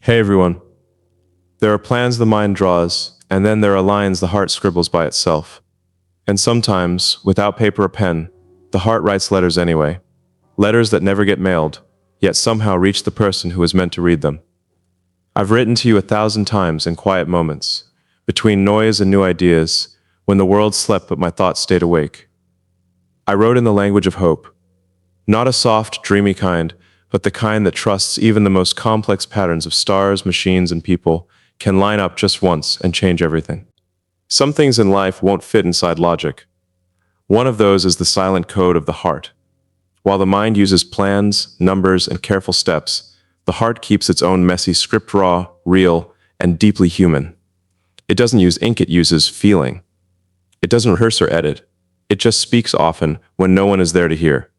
Hey everyone. There are plans the mind draws, and then there are lines the heart scribbles by itself. And sometimes, without paper or pen, the heart writes letters anyway. Letters that never get mailed, yet somehow reach the person who is meant to read them. I've written to you 1,000 times in quiet moments, between noise and new ideas, when the world slept but my thoughts stayed awake. I wrote in the language of hope. Not a soft, dreamy kind, but the kind that trusts even the most complex patterns of stars, machines, and people can line up just once and change everything. Some things in life won't fit inside logic. One of those is the silent code of the heart. While the mind uses plans, numbers, and careful steps, the heart keeps its own messy script raw, real, and deeply human. It doesn't use ink, it uses feeling. It doesn't rehearse or edit. It just speaks often when no one is there to hear.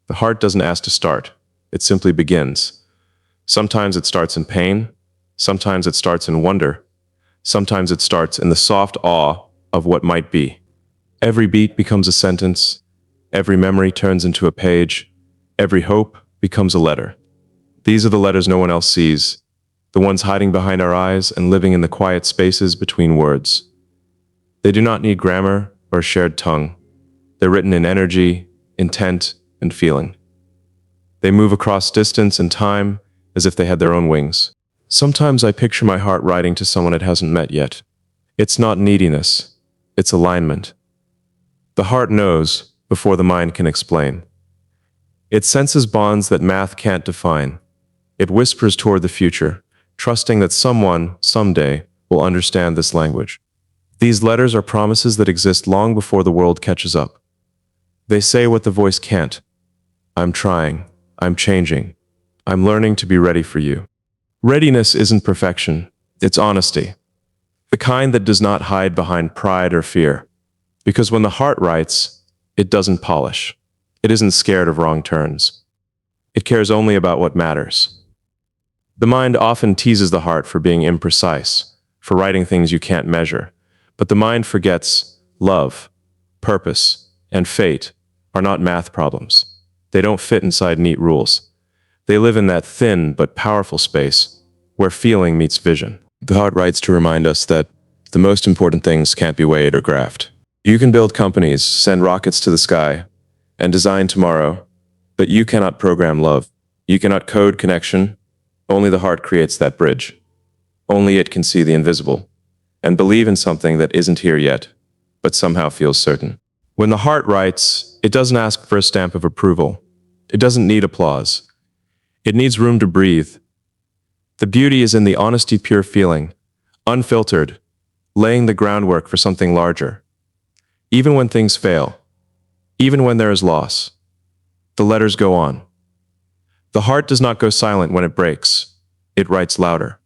The heart doesn't ask to start. It simply begins. Sometimes it starts in pain. Sometimes it starts in wonder. Sometimes it starts in the soft awe of what might be. Every beat becomes a sentence. Every memory turns into a page. Every hope becomes a letter. These are the letters no one else sees, the ones hiding behind our eyes and living in the quiet spaces between words. They do not need grammar or a shared tongue. They're written in energy, intent, and feeling. They move across distance and time as if they had their own wings. Sometimes I picture my heart writing to someone it hasn't met yet. It's not neediness, it's alignment. The heart knows before the mind can explain. It senses bonds that math can't define. It whispers toward the future, trusting that someone, someday, will understand this language. These letters are promises that exist long before the world catches up. They say what the voice can't. I'm trying. I'm changing. I'm learning to be ready for you. Readiness isn't perfection. It's honesty. The kind that does not hide behind pride or fear. Because when the heart writes, it doesn't polish. It isn't scared of wrong turns. It cares only about what matters. The mind often teases the heart for being imprecise, for writing things you can't measure. But the mind forgets love, purpose, and fate are not math problems. They don't fit inside neat rules. They live in that thin but powerful space where feeling meets vision. The heart writes to remind us that the most important things can't be weighed or graphed. You can build companies, send rockets to the sky, and design tomorrow, but you cannot program love. You cannot code connection. Only the heart creates that bridge. Only it can see the invisible and believe in something that isn't here yet, but somehow feels certain. When the heart writes, it doesn't ask for a stamp of approval. It doesn't need applause. It needs room to breathe. The beauty is in the honesty, pure feeling, unfiltered, laying the groundwork for something larger. Even when things fail, even when there is loss, the letters go on. The heart does not go silent when it breaks. It writes louder.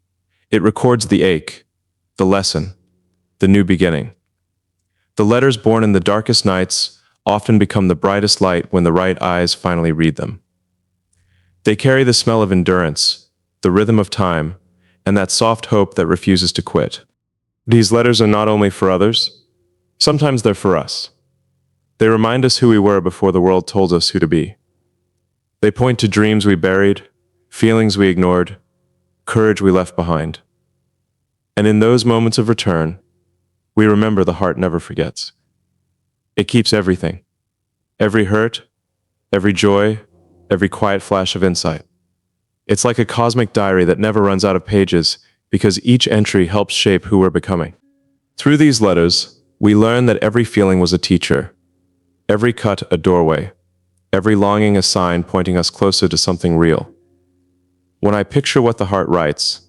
It records the ache, the lesson, the new beginning. The letters born in the darkest nights often become the brightest light when the right eyes finally read them. They carry the smell of endurance, the rhythm of time, and that soft hope that refuses to quit. These letters are not only for others, sometimes they're for us. They remind us who we were before the world told us who to be. They point to dreams we buried, feelings we ignored, courage we left behind. And in those moments of return, we remember the heart never forgets. It keeps everything. Every hurt, every joy, every quiet flash of insight. It's like a cosmic diary that never runs out of pages because each entry helps shape who we're becoming. Through these letters, we learn that every feeling was a teacher, every cut a doorway, every longing a sign pointing us closer to something real. When I picture what the heart writes,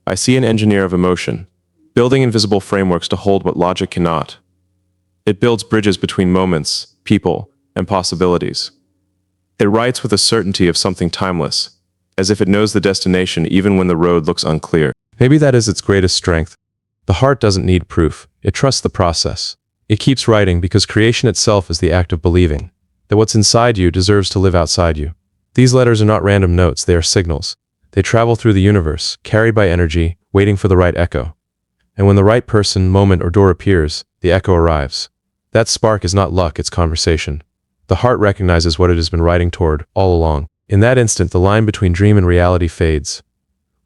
I see an engineer of emotion, building invisible frameworks to hold what logic cannot. It builds bridges between moments, people, and possibilities. It writes with a certainty of something timeless, as if it knows the destination even when the road looks unclear. Maybe that is its greatest strength. The heart doesn't need proof. It trusts the process. It keeps writing because creation itself is the act of believing that what's inside you deserves to live outside you. These letters are not random notes, they are signals. They travel through the universe, carried by energy, waiting for the right echo. And when the right person, moment, or door appears, the echo arrives. That spark is not luck, it's conversation. The heart recognizes what it has been writing toward all along. In that instant, the line between dream and reality fades.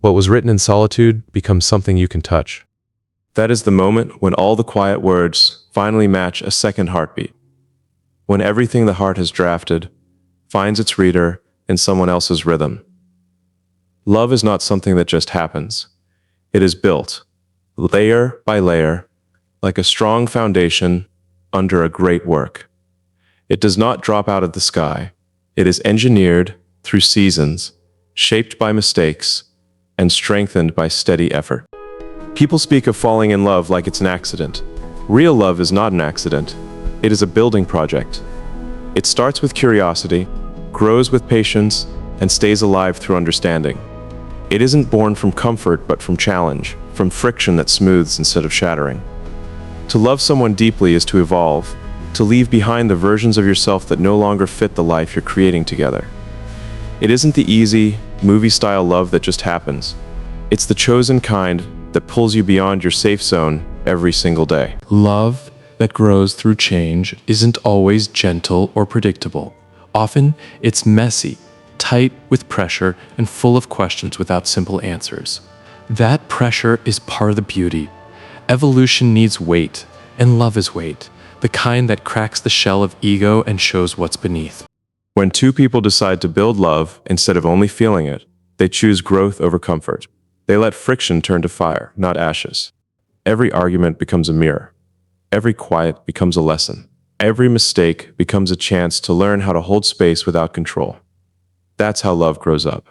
What was written in solitude becomes something you can touch. That is the moment when all the quiet words finally match a second heartbeat. When everything the heart has drafted finds its reader in someone else's rhythm. Love is not something that just happens. It is built, layer by layer, like a strong foundation under a great work. It does not drop out of the sky. It is engineered through seasons, shaped by mistakes, and strengthened by steady effort. People speak of falling in love like it's an accident. Real love is not an accident. It is a building project. It starts with curiosity, grows with patience, and stays alive through understanding. It isn't born from comfort, but from challenge, from friction that smooths instead of shattering. To love someone deeply is to evolve, to leave behind the versions of yourself that no longer fit the life you're creating together. It isn't the easy, movie-style love that just happens. It's the chosen kind that pulls you beyond your safe zone every single day. Love that grows through change isn't always gentle or predictable. Often, it's messy, tight with pressure, and full of questions without simple answers. That pressure is part of the beauty. Evolution needs weight, and love is weight, the kind that cracks the shell of ego and shows what's beneath. When two people decide to build love instead of only feeling it, they choose growth over comfort. They let friction turn to fire, not ashes. Every argument becomes a mirror. Every quiet becomes a lesson. Every mistake becomes a chance to learn how to hold space without control. That's how love grows up.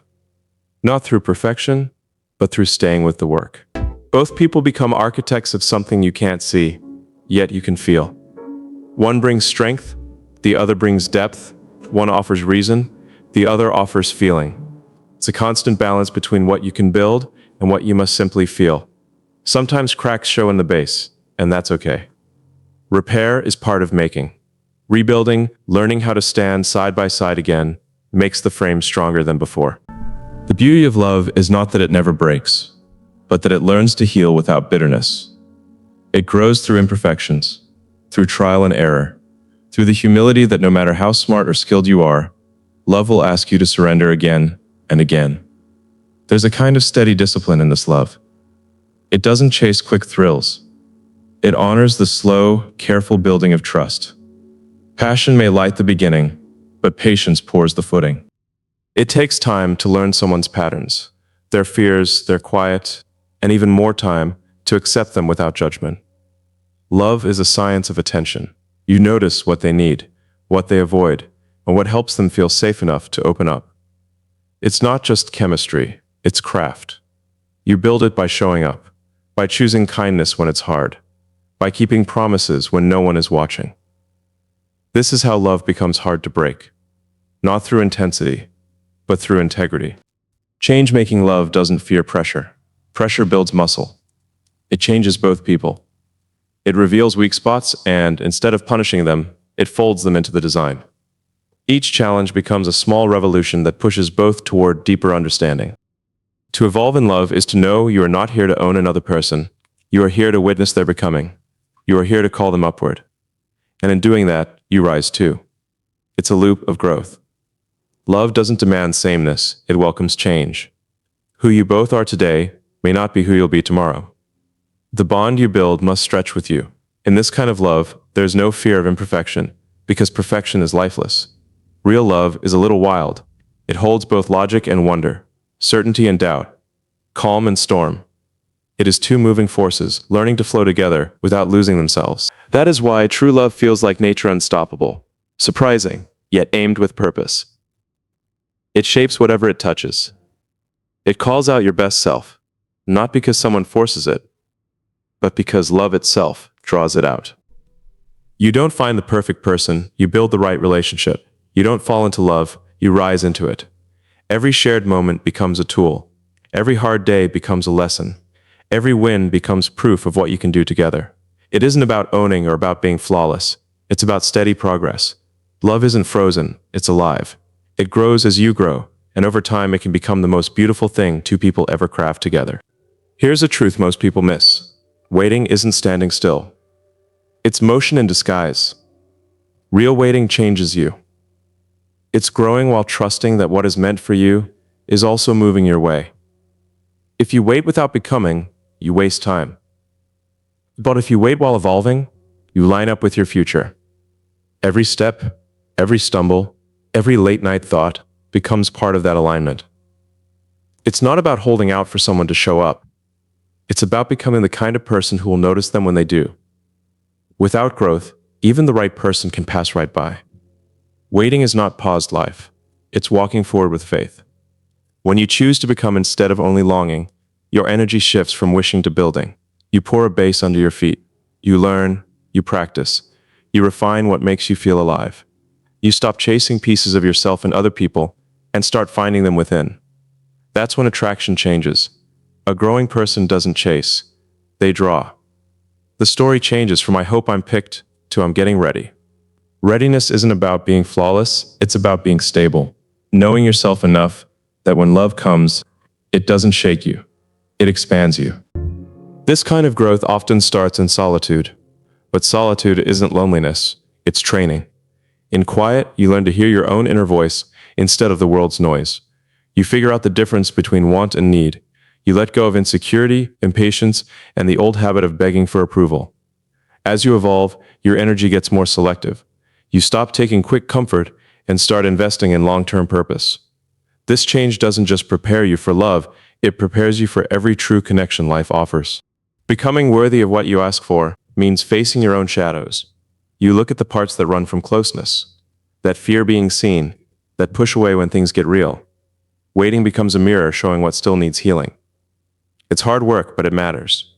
Not through perfection, but through staying with the work. Both people become architects of something you can't see, yet you can feel. One brings strength, the other brings depth. One offers reason, the other offers feeling. It's a constant balance between what you can build and what you must simply feel. Sometimes cracks show in the base, and that's okay. Repair is part of making. Rebuilding, learning how to stand side by side again, makes the frame stronger than before. The beauty of love is not that it never breaks, but that it learns to heal without bitterness. It grows through imperfections, through trial and error, through the humility that no matter how smart or skilled you are, love will ask you to surrender again and again. There's a kind of steady discipline in this love. It doesn't chase quick thrills. It honors the slow, careful building of trust. Passion may light the beginning, but patience pours the footing. It takes time to learn someone's patterns, their fears, their quiet, and even more time to accept them without judgment. Love is a science of attention. You notice what they need, what they avoid, and what helps them feel safe enough to open up. It's not just chemistry, it's craft. You build it by showing up, by choosing kindness when it's hard, by keeping promises when no one is watching. This is how love becomes hard to break. Not through intensity, but through integrity. Change-making love doesn't fear pressure. Pressure builds muscle. It changes both people. It reveals weak spots and, instead of punishing them, it folds them into the design. Each challenge becomes a small revolution that pushes both toward deeper understanding. To evolve in love is to know you are not here to own another person. You are here to witness their becoming. You are here to call them upward. And in doing that, you rise too. It's a loop of growth. Love doesn't demand sameness, it welcomes change. Who you both are today may not be who you'll be tomorrow. The bond you build must stretch with you. In this kind of love, there's no fear of imperfection, because perfection is lifeless. Real love is a little wild. It holds both logic and wonder, certainty and doubt, calm and storm. It is two moving forces, learning to flow together without losing themselves. That is why true love feels like nature unstoppable, surprising, yet aimed with purpose. It shapes whatever it touches. It calls out your best self, not because someone forces it, but because love itself draws it out. You don't find the perfect person, you build the right relationship. You don't fall into love, you rise into it. Every shared moment becomes a tool. Every hard day becomes a lesson. Every win becomes proof of what you can do together. It isn't about owning or about being flawless. It's about steady progress. Love isn't frozen, it's alive. It grows as you grow, and over time it can become the most beautiful thing two people ever craft together. Here's a truth most people miss. Waiting isn't standing still. It's motion in disguise. Real waiting changes you. It's growing while trusting that what is meant for you is also moving your way. If you wait without becoming, you waste time. But if you wait while evolving, you line up with your future. Every step, every stumble, every late night thought becomes part of that alignment. It's not about holding out for someone to show up. It's about becoming the kind of person who will notice them when they do. Without growth, even the right person can pass right by. Waiting is not paused life. It's walking forward with faith. When you choose to become instead of only longing, your energy shifts from wishing to building. You pour a base under your feet. You learn, you practice. You refine what makes you feel alive. You stop chasing pieces of yourself and other people and start finding them within. That's when attraction changes. A growing person doesn't chase. They draw. The story changes from I hope I'm picked to I'm getting ready. Readiness isn't about being flawless, it's about being stable. Knowing yourself enough that when love comes, it doesn't shake you. It expands you. This kind of growth often starts in solitude. But solitude isn't loneliness, it's training. In quiet, you learn to hear your own inner voice instead of the world's noise. You figure out the difference between want and need. You let go of insecurity, impatience, and the old habit of begging for approval. As you evolve, your energy gets more selective. You stop taking quick comfort and start investing in long-term purpose. This change doesn't just prepare you for love, it prepares you for every true connection life offers. Becoming worthy of what you ask for means facing your own shadows. You look at the parts that run from closeness, that fear being seen, that push away when things get real. Waiting becomes a mirror showing what still needs healing. It's hard work, but it matters.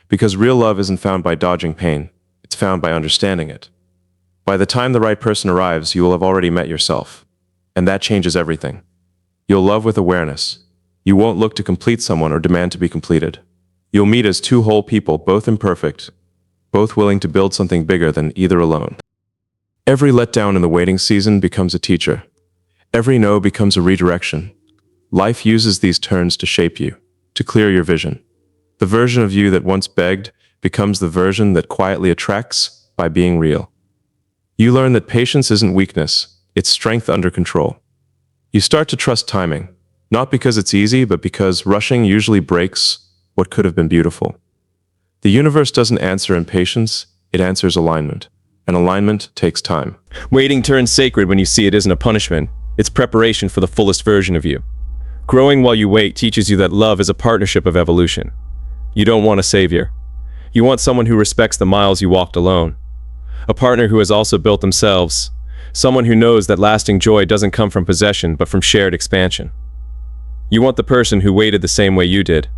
Because real love isn't found by dodging pain, it's found by understanding it. By the time the right person arrives, you will have already met yourself. And that changes everything. You'll love with awareness. You won't look to complete someone or demand to be completed. You'll meet as two whole people, both imperfect, both willing to build something bigger than either alone. Every letdown in the waiting season becomes a teacher. Every no becomes a redirection. Life uses these turns to shape you, to clear your vision. The version of you that once begged becomes the version that quietly attracts by being real. You learn that patience isn't weakness, it's strength under control. You start to trust timing, not because it's easy, but because rushing usually breaks what could have been beautiful. The universe doesn't answer impatience, it answers alignment. And alignment takes time. Waiting turns sacred when you see it isn't a punishment. It's preparation for the fullest version of you. Growing while you wait teaches you that love is a partnership of evolution. You don't want a savior. You want someone who respects the miles you walked alone. A partner who has also built themselves. Someone who knows that lasting joy doesn't come from possession, but from shared expansion. You want the person who waited the same way you did.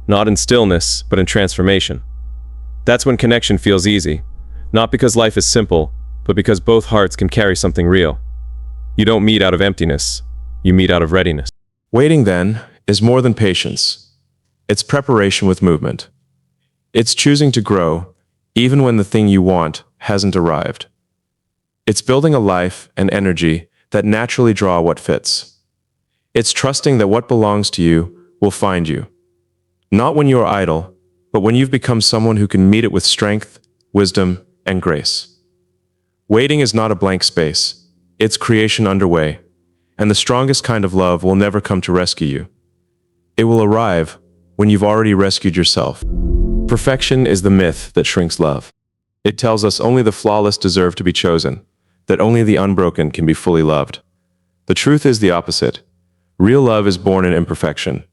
Not in stillness, but in transformation. That's when connection feels easy. Not because life is simple, but because both hearts can carry something real. You don't meet out of emptiness. You meet out of readiness. Waiting, then, is more than patience. It's preparation with movement. It's choosing to grow, even when the thing you want hasn't arrived. It's building a life and energy that naturally draw what fits. It's trusting that what belongs to you will find you. Not when you are idle, but when you've become someone who can meet it with strength, wisdom, and grace. Waiting is not a blank space. It's creation underway. And the strongest kind of love will never come to rescue you. It will arrive when you've already rescued yourself. Perfection is the myth that shrinks love. It tells us only the flawless deserve to be chosen, that only the unbroken can be fully loved. The truth is the opposite. Real love is born in imperfection.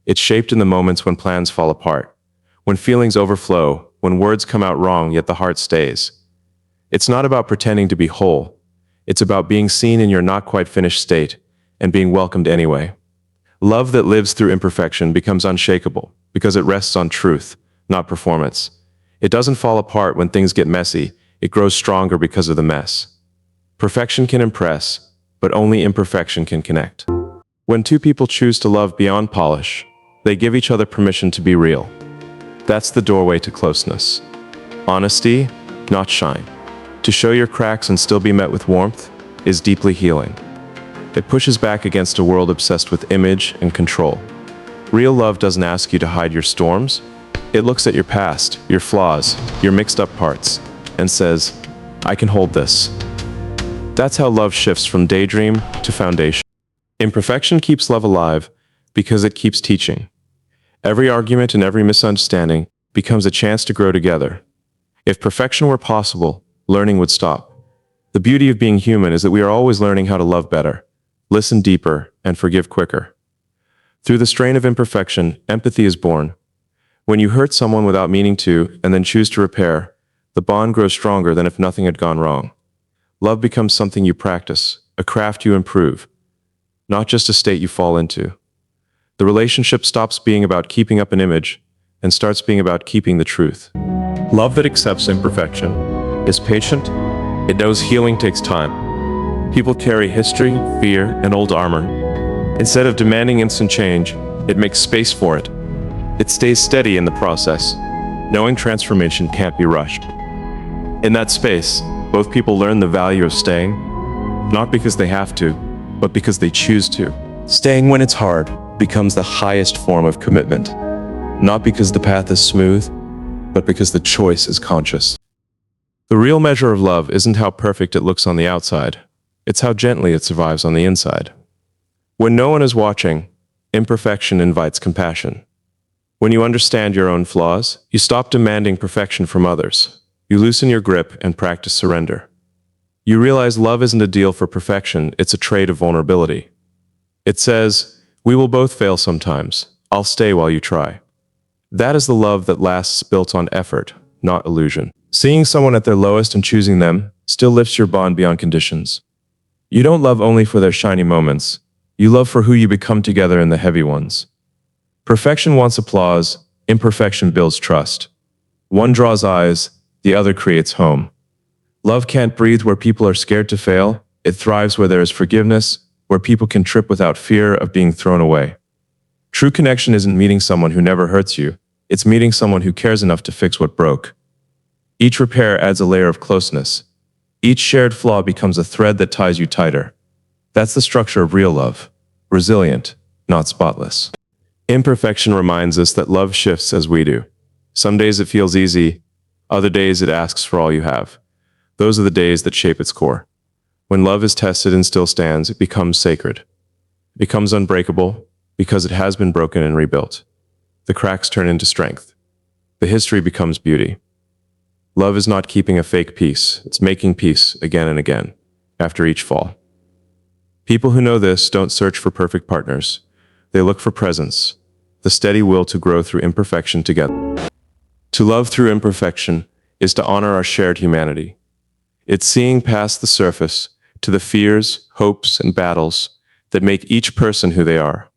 It's shaped in the moments when plans fall apart, when feelings overflow, when words come out wrong yet the heart stays. It's not about pretending to be whole. It's about being seen in your not quite finished state and being welcomed anyway. Love that lives through imperfection becomes unshakable because it rests on truth, not performance. It doesn't fall apart when things get messy. It grows stronger because of the mess. Perfection can impress, but only imperfection can connect. When two people choose to love beyond polish, they give each other permission to be real. That's the doorway to closeness. Honesty, not shine. To show your cracks and still be met with warmth is deeply healing. It pushes back against a world obsessed with image and control. Real love doesn't ask you to hide your storms. It looks at your past, your flaws, your mixed up parts, and says, I can hold this. That's how love shifts from daydream to foundation. Imperfection keeps love alive because it keeps teaching. Every argument and every misunderstanding becomes a chance to grow together. If perfection were possible, learning would stop. The beauty of being human is that we are always learning how to love better, listen deeper, and forgive quicker. Through the strain of imperfection, empathy is born. When you hurt someone without meaning to and then choose to repair, the bond grows stronger than if nothing had gone wrong. Love becomes something you practice, a craft you improve, not just a state you fall into. The relationship stops being about keeping up an image and starts being about keeping the truth. Love that accepts imperfection is patient. It knows healing takes time. People carry history, fear, and old armor. Instead of demanding instant change, it makes space for it. It stays steady in the process, knowing transformation can't be rushed. In that space, both people learn the value of staying, not because they have to, but because they choose to. Staying when it's hard becomes the highest form of commitment, not because the path is smooth, but because the choice is conscious. The real measure of love isn't how perfect it looks on the outside, it's how gently it survives on the inside. When no one is watching, imperfection invites compassion. When you understand your own flaws, you stop demanding perfection from others. You loosen your grip and practice surrender. You realize love isn't a deal for perfection, it's a trade of vulnerability. It says, we will both fail sometimes. I'll stay while you try. That is the love that lasts, built on effort, not illusion. Seeing someone at their lowest and choosing them still lifts your bond beyond conditions. You don't love only for their shiny moments. You love for who you become together in the heavy ones. Perfection wants applause, imperfection builds trust. One draws eyes, the other creates home. Love can't breathe where people are scared to fail. It thrives where there is forgiveness, where people can trip without fear of being thrown away. True connection isn't meeting someone who never hurts you, it's meeting someone who cares enough to fix what broke. Each repair adds a layer of closeness. Each shared flaw becomes a thread that ties you tighter. That's the structure of real love. Resilient, not spotless. Imperfection reminds us that love shifts as we do. Some days it feels easy, other days it asks for all you have. Those are the days that shape its core. When love is tested and still stands, it becomes sacred. It becomes unbreakable because it has been broken and rebuilt. The cracks turn into strength. The history becomes beauty. Love is not keeping a fake peace, it's making peace again and again, after each fall. People who know this don't search for perfect partners. They look for presence, the steady will to grow through imperfection together. To love through imperfection is to honor our shared humanity. It's seeing past the surface to the fears, hopes, and battles that make each person who they are.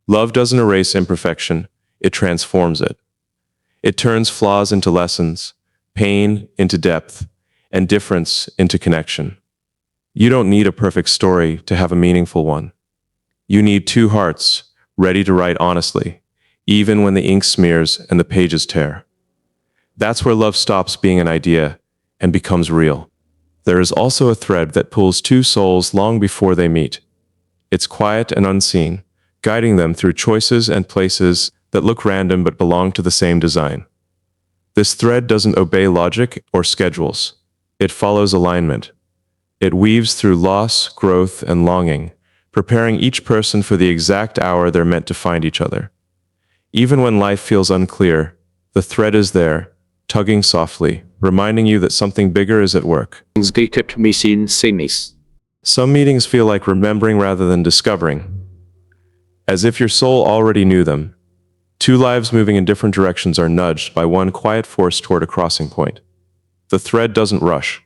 Love doesn't erase imperfection, it transforms it. It turns flaws into lessons, pain into depth, and difference into connection. You don't need a perfect story to have a meaningful one. You need two hearts, ready to write honestly, even when the ink smears and the pages tear. That's where love stops being an idea and becomes real. There is also a thread that pulls two souls long before they meet. It's quiet and unseen, guiding them through choices and places that look random but belong to the same design. This thread doesn't obey logic or schedules. It follows alignment. It weaves through loss, growth, and longing, preparing each person for the exact hour they're meant to find each other. Even when life feels unclear, the thread is there, tugging softly, reminding you that something bigger is at work. Some meetings feel like remembering rather than discovering, as if your soul already knew them. Two lives moving in different directions are nudged by one quiet force toward a crossing point. The thread doesn't rush.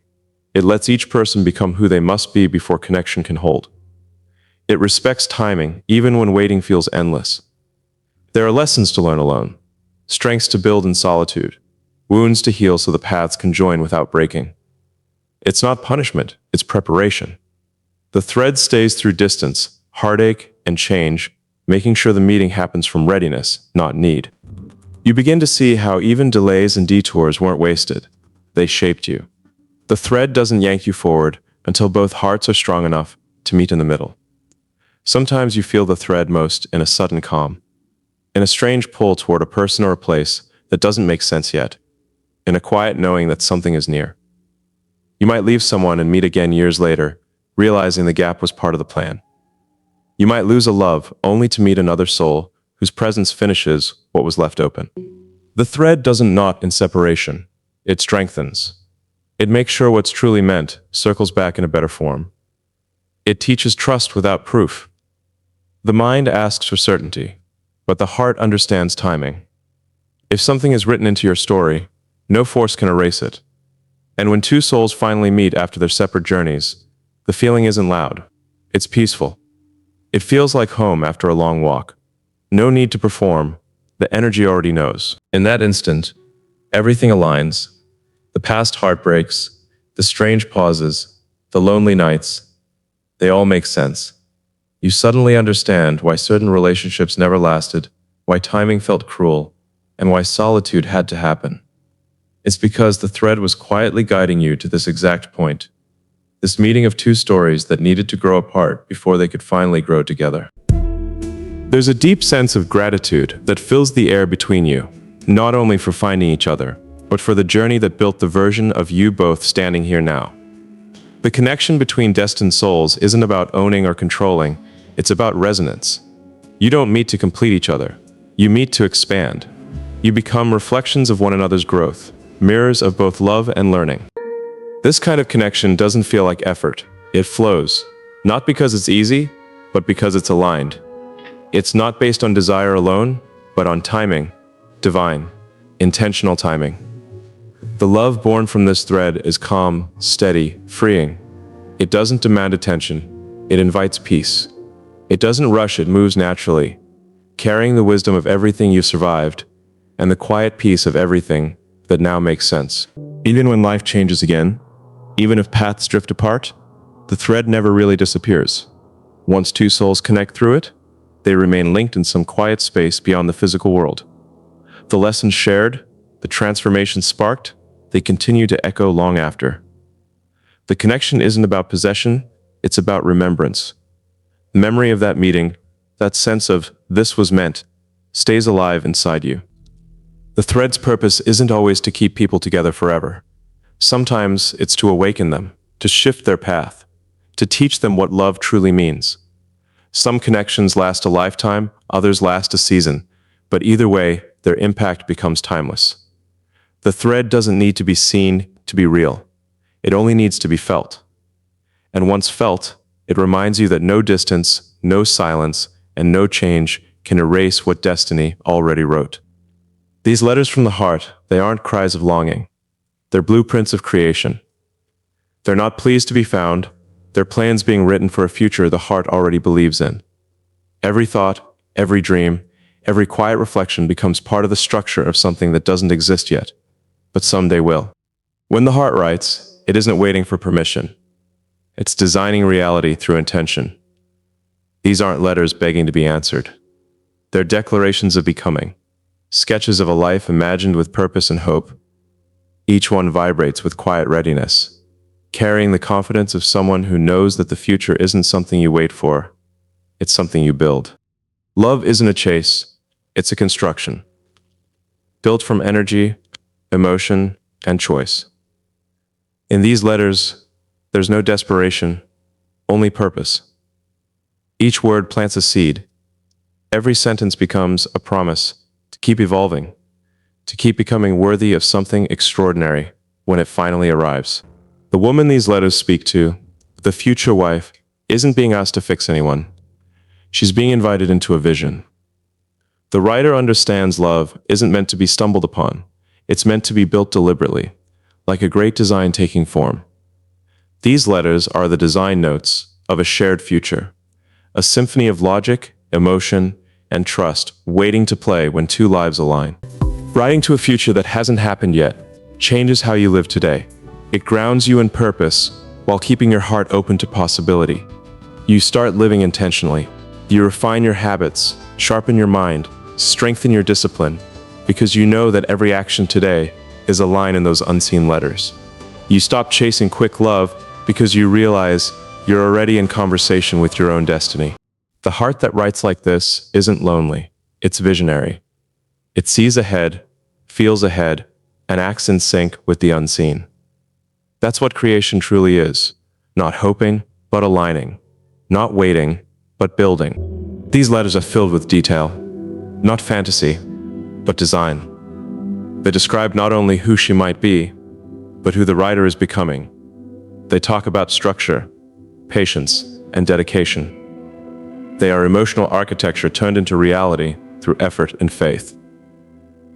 It lets each person become who they must be before connection can hold. It respects timing, even when waiting feels endless. There are lessons to learn alone, strengths to build in solitude, wounds to heal so the paths can join without breaking. It's not punishment, it's preparation. The thread stays through distance, heartache, and change, making sure the meeting happens from readiness, not need. You begin to see how even delays and detours weren't wasted. They shaped you. The thread doesn't yank you forward until both hearts are strong enough to meet in the middle. Sometimes you feel the thread most in a sudden calm, in a strange pull toward a person or a place that doesn't make sense yet, in a quiet knowing that something is near. You might leave someone and meet again years later, realizing the gap was part of the plan. You might lose a love only to meet another soul whose presence finishes what was left open. The thread doesn't knot in separation. It strengthens. It makes sure what's truly meant circles back in a better form. It teaches trust without proof. The mind asks for certainty, but the heart understands timing. If something is written into your story, no force can erase it. And when two souls finally meet after their separate journeys, the feeling isn't loud. It's peaceful. It feels like home after a long walk. No need to perform. The energy already knows. In that instant, everything aligns. The past heartbreaks, the strange pauses, the lonely nights, they all make sense. You suddenly understand why certain relationships never lasted, why timing felt cruel, and why solitude had to happen. It's because the thread was quietly guiding you to this exact point. This meeting of two stories that needed to grow apart before they could finally grow together. There's a deep sense of gratitude that fills the air between you, not only for finding each other, but for the journey that built the version of you both standing here now. The connection between destined souls isn't about owning or controlling, it's about resonance. You don't meet to complete each other, you meet to expand. You become reflections of one another's growth, mirrors of both love and learning. This kind of connection doesn't feel like effort, it flows, not because it's easy, but because it's aligned. It's not based on desire alone, but on timing, divine, intentional timing. The love born from this thread is calm, steady, freeing. It doesn't demand attention, it invites peace. It doesn't rush, it moves naturally, carrying the wisdom of everything you've survived and the quiet peace of everything that now makes sense. Even when life changes again, even if paths drift apart, the thread never really disappears. Once two souls connect through it, they remain linked in some quiet space beyond the physical world. The lessons shared, the transformation sparked, they continue to echo long after. The connection isn't about possession, it's about remembrance. The memory of that meeting, that sense of this was meant, stays alive inside you. The thread's purpose isn't always to keep people together forever. Sometimes it's to awaken them, to shift their path, to teach them what love truly means. Some connections last a lifetime, others last a season, but either way, their impact becomes timeless. The thread doesn't need to be seen to be real. It only needs to be felt. And once felt, it reminds you that no distance, no silence, and no change can erase what destiny already wrote. These letters from the heart, they aren't cries of longing. They're blueprints of creation. They're not pleas to be found. They're plans being written for a future the heart already believes in. Every thought, every dream, every quiet reflection becomes part of the structure of something that doesn't exist yet, but someday will. When the heart writes, it isn't waiting for permission. It's designing reality through intention. These aren't letters begging to be answered. They're declarations of becoming, sketches of a life imagined with purpose and hope. Each one vibrates with quiet readiness, carrying the confidence of someone who knows that the future isn't something you wait for, it's something you build. Love isn't a chase, it's a construction, built from energy, emotion, and choice. In these letters, there's no desperation, only purpose. Each word plants a seed. Every sentence becomes a promise to keep evolving, to keep becoming worthy of something extraordinary when it finally arrives. The woman these letters speak to, the future wife, isn't being asked to fix anyone. She's being invited into a vision. The writer understands love isn't meant to be stumbled upon. It's meant to be built deliberately, like a great design taking form. These letters are the design notes of a shared future, a symphony of logic, emotion, and trust waiting to play when two lives align. Writing to a future that hasn't happened yet changes how you live today. It grounds you in purpose while keeping your heart open to possibility. You start living intentionally. You refine your habits, sharpen your mind, strengthen your discipline, because you know that every action today is a line in those unseen letters. You stop chasing quick love because you realize you're already in conversation with your own destiny. The heart that writes like this isn't lonely, it's visionary. It sees ahead, feels ahead, and acts in sync with the unseen. That's what creation truly is, not hoping, but aligning, not waiting, but building. These letters are filled with detail. Not fantasy, but design. They describe not only who she might be, but who the writer is becoming. They talk about structure, patience, and dedication. They are emotional architecture turned into reality through effort and faith.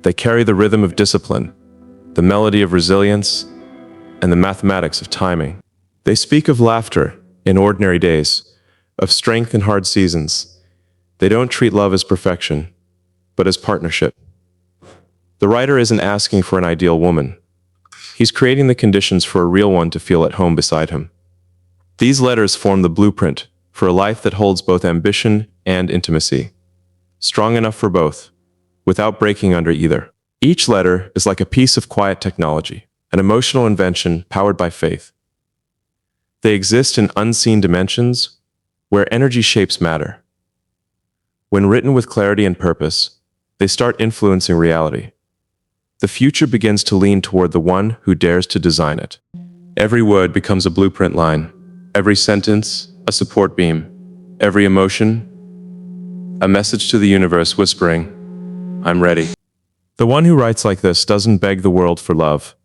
They carry the rhythm of discipline, the melody of resilience, and the mathematics of timing. They speak of laughter in ordinary days, of strength in hard seasons. They don't treat love as perfection, but as partnership. The writer isn't asking for an ideal woman. He's creating the conditions for a real one to feel at home beside him. These letters form the blueprint for a life that holds both ambition and intimacy, strong enough for both, without breaking under either. Each letter is like a piece of quiet technology, an emotional invention powered by faith. They exist in unseen dimensions where energy shapes matter. When written with clarity and purpose, they start influencing reality. The future begins to lean toward the one who dares to design it. Every word becomes a blueprint line, every sentence a support beam, every emotion a message to the universe whispering, "I'm ready." The one who writes like this doesn't beg the world for love.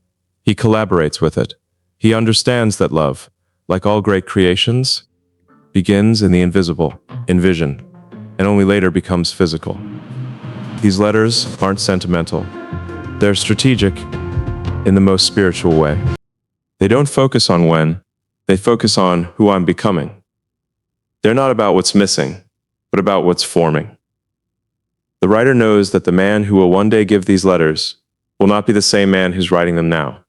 He collaborates with it. He understands that love, like all great creations, begins in the invisible, in vision, and only later becomes physical. These letters aren't sentimental. They're strategic in the most spiritual way. They don't focus on when, they focus on who I'm becoming. They're not about what's missing, but about what's forming. The writer knows that the man who will one day give these letters will not be the same man who's writing them now.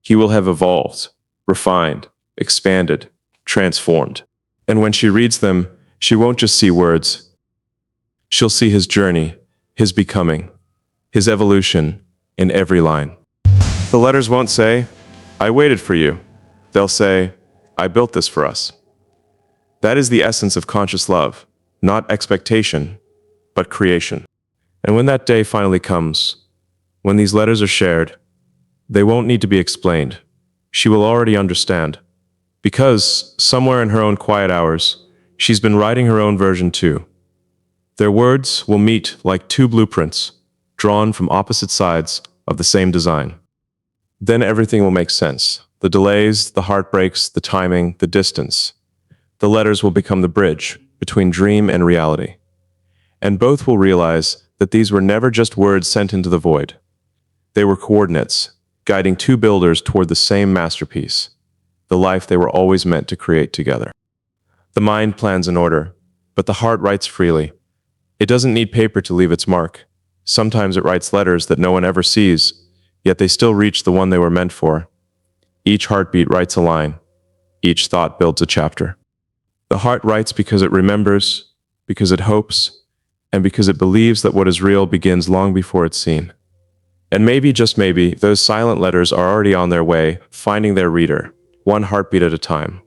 He will have evolved, refined, expanded, transformed. And when she reads them, she won't just see words. She'll see his journey, his becoming, his evolution in every line. The letters won't say, "I waited for you." They'll say, "I built this for us." That is the essence of conscious love, not expectation, but creation. And when that day finally comes, when these letters are shared, they won't need to be explained. She will already understand. Because, somewhere in her own quiet hours, she's been writing her own version too. Their words will meet like two blueprints, drawn from opposite sides of the same design. Then everything will make sense. The delays, the heartbreaks, the timing, the distance. The letters will become the bridge between dream and reality. And both will realize that these were never just words sent into the void. They were coordinates, guiding two builders toward the same masterpiece, the life they were always meant to create together. The mind plans in order, but the heart writes freely. It doesn't need paper to leave its mark. Sometimes it writes letters that no one ever sees, yet they still reach the one they were meant for. Each heartbeat writes a line. Each thought builds a chapter. The heart writes because it remembers, because it hopes, and because it believes that what is real begins long before it's seen. And maybe, just maybe, those silent letters are already on their way, finding their reader, one heartbeat at a time.